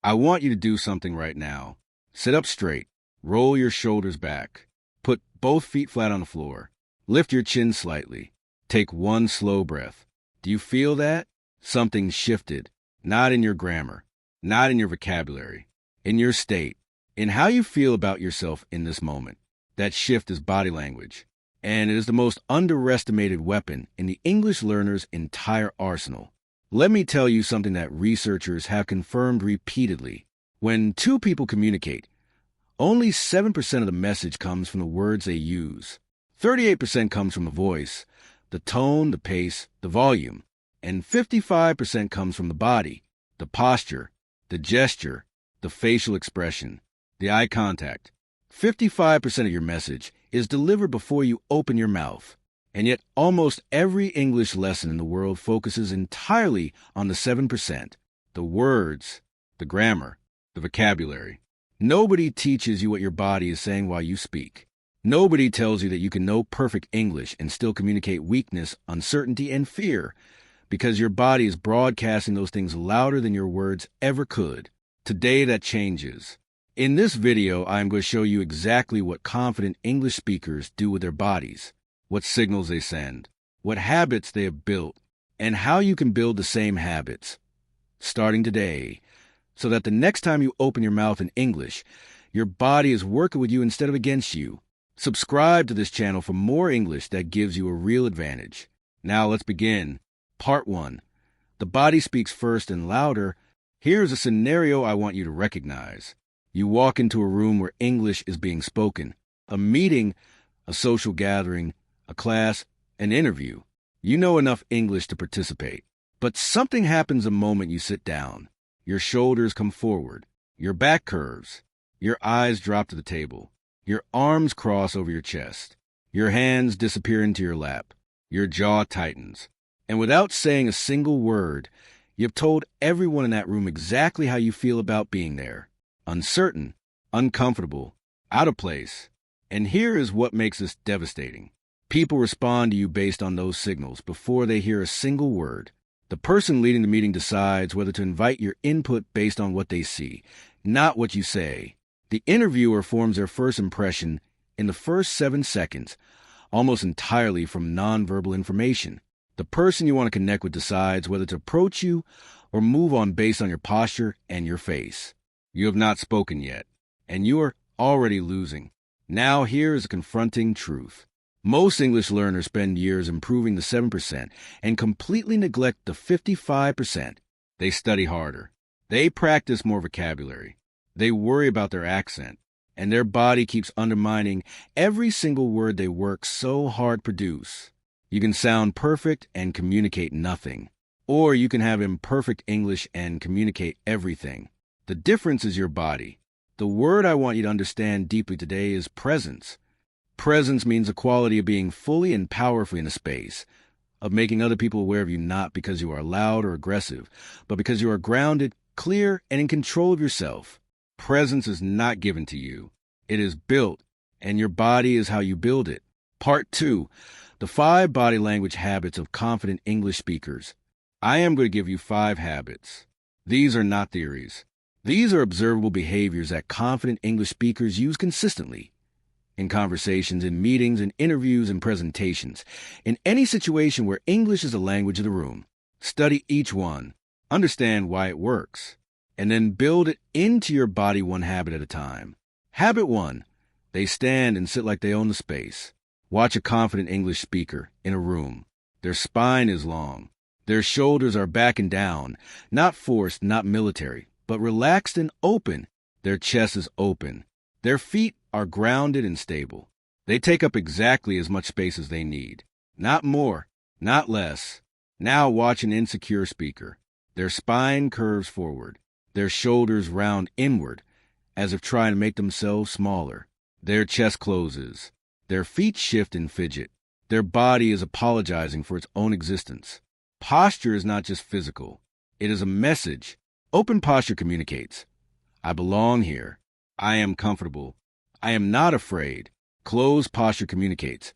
I want you to do something right now. Sit up straight. Roll your shoulders back. Put both feet flat on the floor. Lift your chin slightly. Take one slow breath. Do you feel that? Something shifted. Not in your grammar. Not in your vocabulary. In your state. In how you feel about yourself in this moment. That shift is body language. And it is the most underestimated weapon in the English learner's entire arsenal. Let me tell you something that researchers have confirmed repeatedly. When two people communicate, only 7% of the message comes from the words they use. 38% comes from the voice, the tone, the pace, the volume. And 55% comes from the body, the posture, the gesture, the facial expression, the eye contact. 55% of your message is delivered before you open your mouth. And yet almost every English lesson in the world focuses entirely on the 7%, the words, the grammar, the vocabulary. Nobody teaches you what your body is saying while you speak. Nobody tells you that you can know perfect English and still communicate weakness, uncertainty, and fear, because your body is broadcasting those things louder than your words ever could. Today that changes. In this video, I am going to show you exactly what confident English speakers do with their bodies, what signals they send, what habits they have built, and how you can build the same habits, starting today, so that the next time you open your mouth in English, your body is working with you instead of against you. Subscribe to this channel for more English that gives you a real advantage. Now let's begin. Part 1. The body speaks first and louder. Here's a scenario I want you to recognize. You walk into a room where English is being spoken. A meeting, a social gathering, a class, an interview. You know enough English to participate. But something happens the moment you sit down. Your shoulders come forward. Your back curves. Your eyes drop to the table. Your arms cross over your chest. Your hands disappear into your lap. Your jaw tightens. And without saying a single word, you've told everyone in that room exactly how you feel about being there. Uncertain, uncomfortable, out of place. And here is what makes this devastating. People respond to you based on those signals before they hear a single word. The person leading the meeting decides whether to invite your input based on what they see, not what you say. The interviewer forms their first impression in the first 7 seconds, almost entirely from nonverbal information. The person you want to connect with decides whether to approach you or move on based on your posture and your face. You have not spoken yet, and you are already losing. Now here is a confronting truth. Most English learners spend years improving the 7% and completely neglect the 55%. They study harder. They practice more vocabulary. They worry about their accent, and their body keeps undermining every single word they work so hard to produce. You can sound perfect and communicate nothing, or you can have imperfect English and communicate everything. The difference is your body. The word I want you to understand deeply today is presence. Presence means the quality of being fully and powerfully in a space, of making other people aware of you not because you are loud or aggressive, but because you are grounded, clear, and in control of yourself. Presence is not given to you. It is built, and your body is how you build it. Part 2. The 5 body language habits of confident English speakers. I am going to give you 5 habits. These are not theories. These are observable behaviors that confident English speakers use consistently. In conversations, in meetings, in interviews, in presentations, in any situation where English is the language of the room. Study each one, understand why it works, and then build it into your body one habit at a time. Habit 1. They stand and sit like they own the space. Watch a confident English speaker in a room. Their spine is long. Their shoulders are back and down, not forced, not military, but relaxed and open. Their chest is open. Their feet are grounded and stable. They take up exactly as much space as they need. Not more, not less. Now watch an insecure speaker. Their spine curves forward. Their shoulders round inward, as if trying to make themselves smaller. Their chest closes. Their feet shift and fidget. Their body is apologizing for its own existence. Posture is not just physical. It is a message. Open posture communicates. I belong here. I am comfortable. I am not afraid. Closed posture communicates.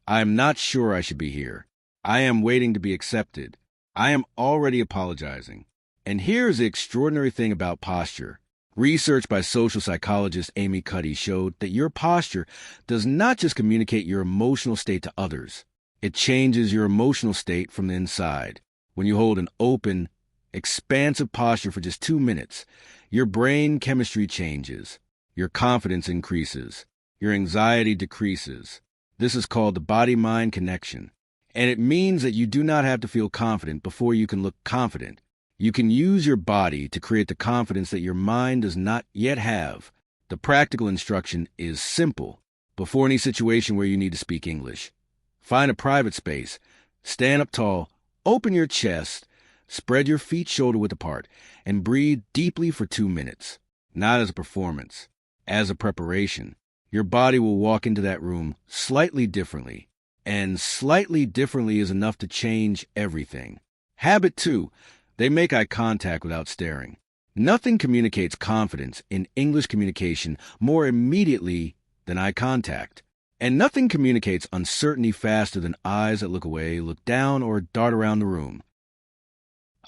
I am not sure I should be here. I am waiting to be accepted. I am already apologizing. And here's the extraordinary thing about posture. Research by social psychologist Amy Cuddy showed that your posture does not just communicate your emotional state to others. It changes your emotional state from the inside. When you hold an open, expansive posture for just 2 minutes, your brain chemistry changes, your confidence increases, your anxiety decreases. This is called the body-mind connection. And it means that you do not have to feel confident before you can look confident. You can use your body to create the confidence that your mind does not yet have. The practical instruction is simple. Before any situation where you need to speak English, find a private space, stand up tall, open your chest, spread your feet shoulder-width apart, and breathe deeply for 2 minutes. Not as a performance, as a preparation. Your body will walk into that room slightly differently, and slightly differently is enough to change everything. Habit 2. They make eye contact without staring. Nothing communicates confidence in English communication more immediately than eye contact. And nothing communicates uncertainty faster than eyes that look away, look down, or dart around the room.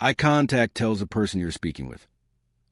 Eye contact tells the person you're speaking with,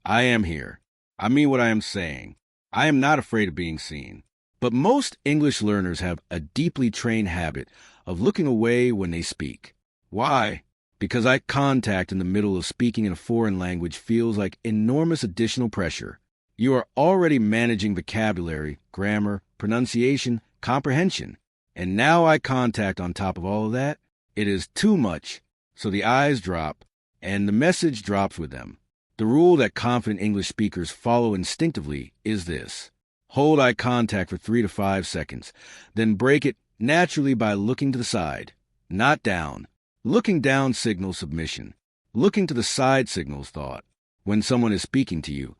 I am here. I mean what I am saying. I am not afraid of being seen. But most English learners have a deeply trained habit of looking away when they speak. Why? Because eye contact in the middle of speaking in a foreign language feels like enormous additional pressure. You are already managing vocabulary, grammar, pronunciation, comprehension. And now eye contact on top of all of that? It is too much, so the eyes drop, and the message drops with them. The rule that confident English speakers follow instinctively is this. Hold eye contact for 3 to 5 seconds, then break it naturally by looking to the side, not down. Looking down signals submission. Looking to the side signals thought. When someone is speaking to you,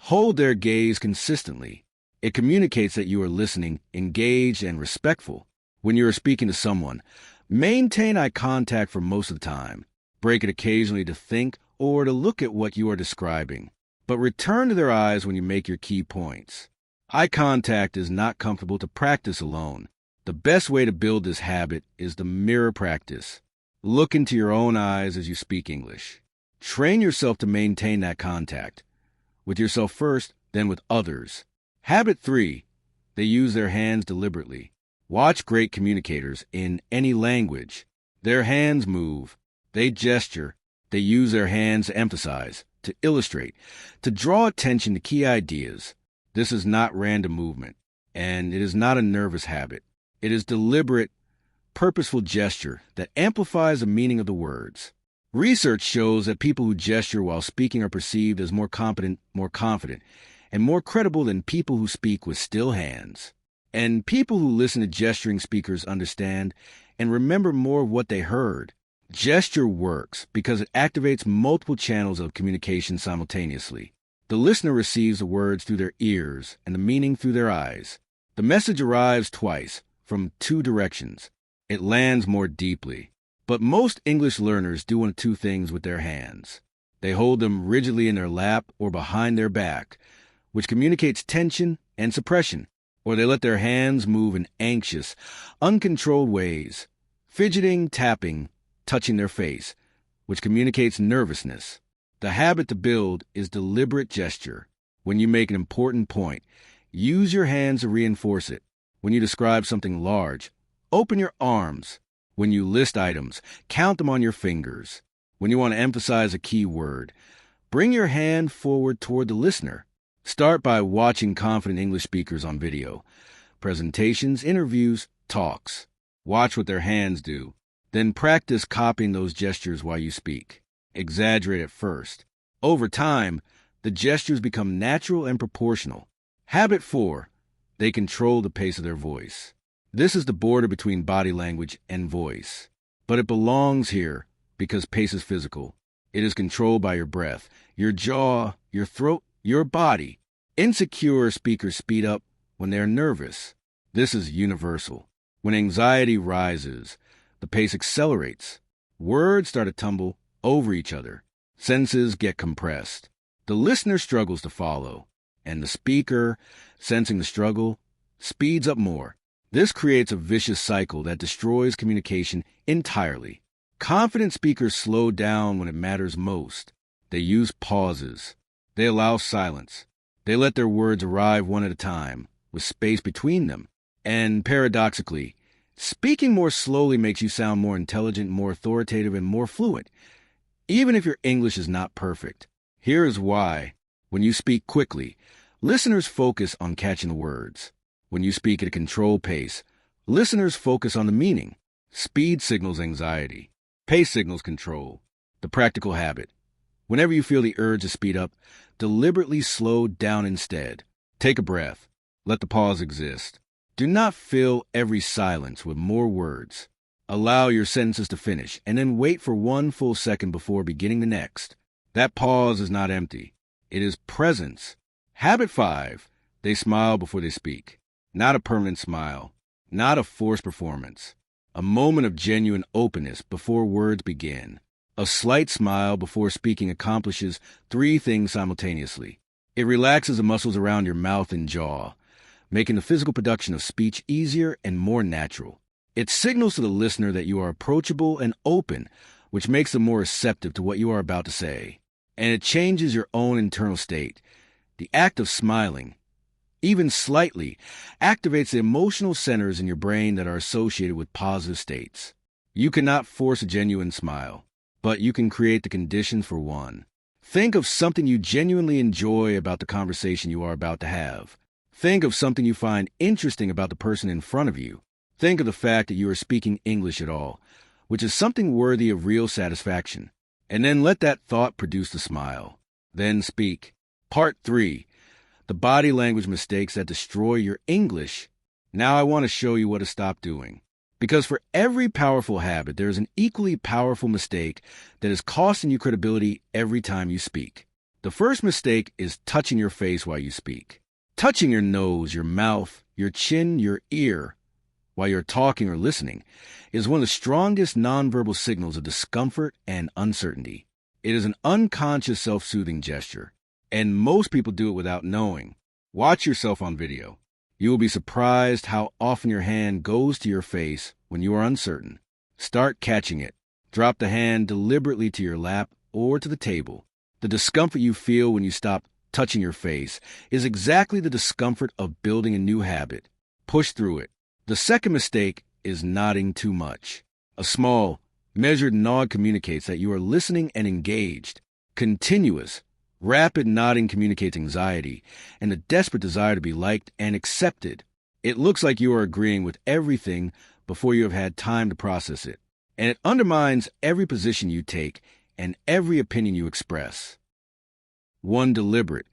hold their gaze consistently. It communicates that you are listening, engaged, and respectful. When you are speaking to someone, maintain eye contact for most of the time. Break it occasionally to think or to look at what you are describing. But return to their eyes when you make your key points. Eye contact is not comfortable to practice alone. The best way to build this habit is the mirror practice. Look into your own eyes as you speak English. Train yourself to maintain that contact. With yourself first, then with others. Habit 3. They use their hands deliberately. Watch great communicators in any language. Their hands move. They gesture. They use their hands to emphasize, to illustrate, to draw attention to key ideas. This is not random movement, and it is not a nervous habit. It is deliberate, purposeful gesture that amplifies the meaning of the words. Research shows that people who gesture while speaking are perceived as more competent, more confident, and more credible than people who speak with still hands. And people who listen to gesturing speakers understand and remember more of what they heard. Gesture works because it activates multiple channels of communication simultaneously. The listener receives the words through their ears and the meaning through their eyes. The message arrives twice, from 2 directions. It lands more deeply. But most English learners do one of 2 things with their hands. They hold them rigidly in their lap or behind their back, which communicates tension and suppression, or they let their hands move in anxious, uncontrolled ways, fidgeting, tapping, touching their face, which communicates nervousness. The habit to build is deliberate gesture. When you make an important point, use your hands to reinforce it. When you describe something large, open your arms. When you list items, count them on your fingers. When you want to emphasize a key word, bring your hand forward toward the listener. Start by watching confident English speakers on video. Presentations, interviews, talks. Watch what their hands do. Then practice copying those gestures while you speak. Exaggerate at first. Over time, the gestures become natural and proportional. Habit 4. They control the pace of their voice. This is the border between body language and voice. But it belongs here because pace is physical. It is controlled by your breath, your jaw, your throat, your body. Insecure speakers speed up when they are nervous. This is universal. When anxiety rises, the pace accelerates. Words start to tumble over each other. Sentences get compressed. The listener struggles to follow, and the speaker, sensing the struggle, speeds up more. This creates a vicious cycle that destroys communication entirely. Confident speakers slow down when it matters most. They use pauses. They allow silence. They let their words arrive one at a time, with space between them. And paradoxically, speaking more slowly makes you sound more intelligent, more authoritative, and more fluent, even if your English is not perfect. Here is why. When you speak quickly, listeners focus on catching the words. When you speak at a controlled pace, listeners focus on the meaning. Speed signals anxiety. Pace signals control. The practical habit. Whenever you feel the urge to speed up, deliberately slow down instead. Take a breath. Let the pause exist. Do not fill every silence with more words. Allow your sentences to finish, and then wait for 1 full second before beginning the next. That pause is not empty. It is presence. Habit 5. They smile before they speak. Not a permanent smile. Not a forced performance. A moment of genuine openness before words begin. A slight smile before speaking accomplishes 3 things simultaneously. It relaxes the muscles around your mouth and jaw, making the physical production of speech easier and more natural. It signals to the listener that you are approachable and open, which makes them more receptive to what you are about to say. And it changes your own internal state. The act of smiling, even slightly, activates the emotional centers in your brain that are associated with positive states. You cannot force a genuine smile, but you can create the conditions for one. Think of something you genuinely enjoy about the conversation you are about to have. Think of something you find interesting about the person in front of you. Think of the fact that you are speaking English at all, which is something worthy of real satisfaction. And then let that thought produce the smile. Then speak. Part 3. The body language mistakes that destroy your English. Now I want to show you what to stop doing. Because for every powerful habit, there is an equally powerful mistake that is costing you credibility every time you speak. The first mistake is touching your face while you speak. Touching your nose, your mouth, your chin, your ear, while you're talking or listening, is one of the strongest nonverbal signals of discomfort and uncertainty. It is an unconscious self-soothing gesture, and most people do it without knowing. Watch yourself on video. You will be surprised how often your hand goes to your face when you are uncertain. Start catching it. Drop the hand deliberately to your lap or to the table. The discomfort you feel when you stop touching your face is exactly the discomfort of building a new habit. Push through it. The second mistake is nodding too much. A small, measured nod communicates that you are listening and engaged. Continuous, rapid nodding communicates anxiety and a desperate desire to be liked and accepted. It looks like you are agreeing with everything before you have had time to process it, and it undermines every position you take and every opinion you express. One deliberate,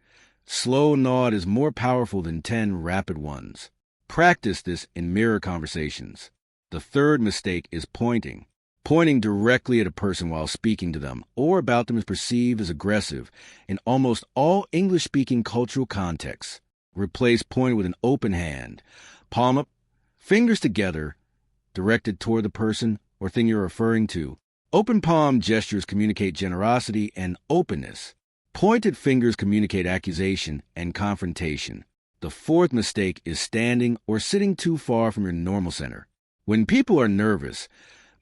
slow nod is more powerful than 10 rapid ones. Practice this in mirror conversations. The third mistake is pointing. Pointing directly at a person while speaking to them or about them is perceived as aggressive in almost all English-speaking cultural contexts. Replace pointing with an open hand, palm up, fingers together, directed toward the person or thing you're referring to. Open palm gestures communicate generosity and openness. Pointed fingers communicate accusation and confrontation. The fourth mistake is standing or sitting too far from your normal center. When people are nervous,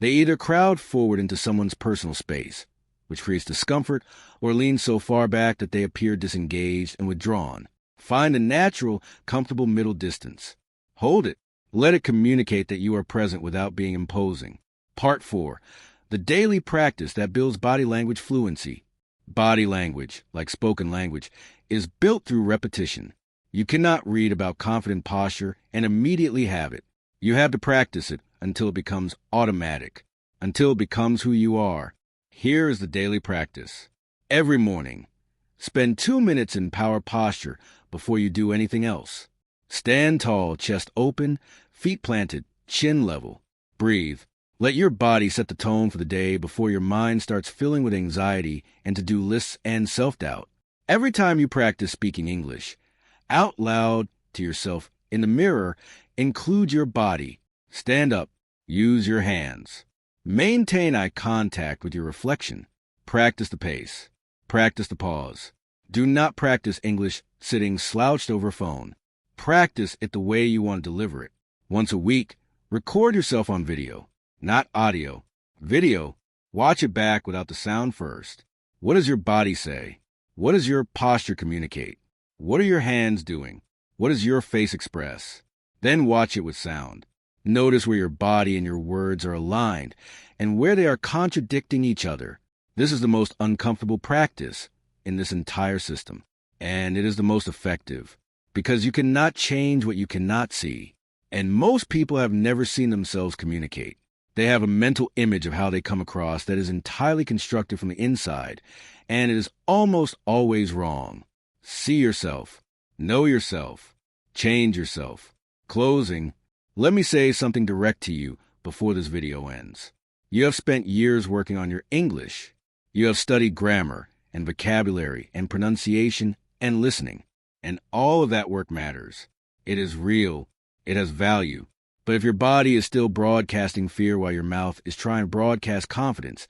they either crowd forward into someone's personal space, which creates discomfort, or lean so far back that they appear disengaged and withdrawn. Find a natural, comfortable middle distance. Hold it. Let it communicate that you are present without being imposing. Part 4. The daily practice that builds body language fluency. Body language, like spoken language, is built through repetition. You cannot read about confident posture and immediately have it. You have to practice it until it becomes automatic, until it becomes who you are. Here is the daily practice. Every morning, spend 2 minutes in power posture before you do anything else. Stand tall, chest open, feet planted, chin level. Breathe. Let your body set the tone for the day before your mind starts filling with anxiety and to-do lists and self-doubt. Every time you practice speaking English, out loud to yourself in the mirror, include your body. Stand up. Use your hands. Maintain eye contact with your reflection. Practice the pace. Practice the pause. Do not practice English sitting slouched over a phone. Practice it the way you want to deliver it. Once a week, record yourself on video, not audio. Video, watch it back without the sound first. What does your body say? What does your posture communicate? What are your hands doing? What does your face express? Then watch it with sound. Notice where your body and your words are aligned and where they are contradicting each other. This is the most uncomfortable practice in this entire system, and it is the most effective because you cannot change what you cannot see. And most people have never seen themselves communicate. They have a mental image of how they come across that is entirely constructed from the inside, and it is almost always wrong. See yourself, know yourself, change yourself. Closing, let me say something direct to you before this video ends. You have spent years working on your English. You have studied grammar and vocabulary and pronunciation and listening, and all of that work matters. It is real. It has value. But if your body is still broadcasting fear while your mouth is trying to broadcast confidence,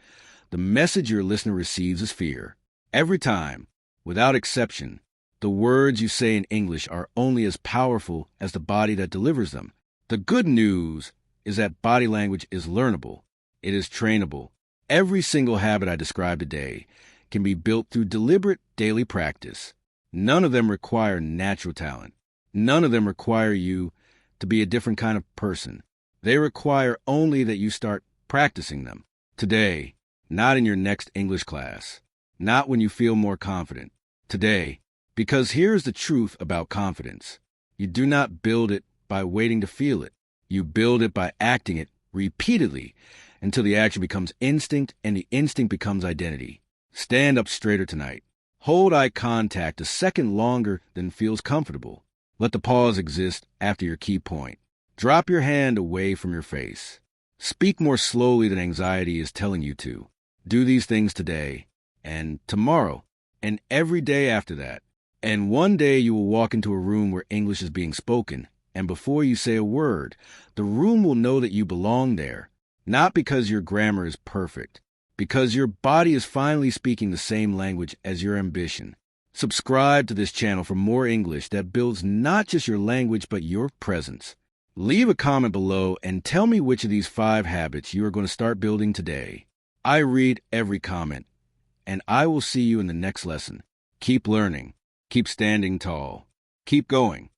the message your listener receives is fear. Every time, without exception, the words you say in English are only as powerful as the body that delivers them. The good news is that body language is learnable. It is trainable. Every single habit I described today can be built through deliberate daily practice. None of them require natural talent. None of them require you to be a different kind of person. They require only that you start practicing them. Today, not in your next English class, not when you feel more confident. Today, because here's the truth about confidence. You do not build it by waiting to feel it. You build it by acting it repeatedly until the action becomes instinct and the instinct becomes identity. Stand up straighter tonight. Hold eye contact a second longer than feels comfortable. Let the pause exist after your key point. Drop your hand away from your face. Speak more slowly than anxiety is telling you to. Do these things today, and tomorrow, and every day after that. And one day you will walk into a room where English is being spoken, and before you say a word, the room will know that you belong there, not because your grammar is perfect, because your body is finally speaking the same language as your ambition. Subscribe to this channel for more English that builds not just your language but your presence. Leave a comment below and tell me which of these 5 habits you are going to start building today. I read every comment, and I will see you in the next lesson. Keep learning. Keep standing tall. Keep going.